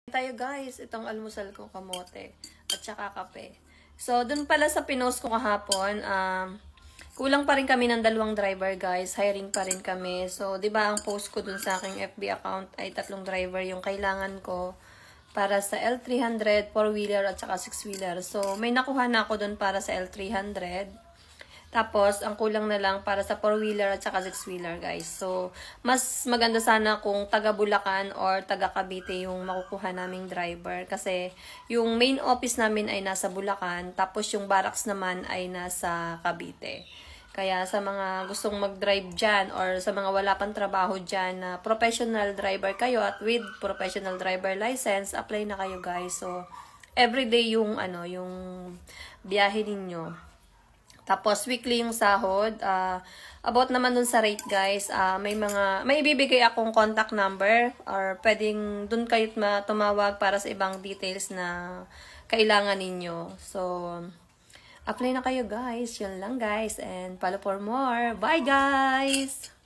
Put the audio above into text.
Tayo guys, itong almusal ko kamote at saka kape. So, dun pala sa pinost ko kahapon, kulang pa rin kami ng 2 driver guys. Hiring pa rin kami. So, di ba ang post ko dun sa aking FB account ay 3 driver yung kailangan ko para sa L300, 4-wheeler at saka 6-wheeler. So, may nakuha na ako dun para sa L300. Tapos, ang kulang na lang para sa 4-wheeler at saka 6-wheeler, guys. So, mas maganda sana kung taga Bulacan or taga Cavite yung makukuha naming driver. Kasi, yung main office namin ay nasa Bulacan, tapos yung barracks naman ay nasa Cavite. Kaya sa mga gustong mag-drive dyan or sa mga wala pang trabaho dyan na professional driver kayo at with professional driver license, apply na kayo, guys. So, everyday yung, yung biyahe ninyo. Tapos, weekly yung sahod. About naman dun sa rate, guys, may ibibigay akong contact number or pwedeng dun kayo tumawag para sa ibang details na kailangan ninyo. So, apply na kayo, guys. Yun lang, guys. And follow for more. Bye, guys!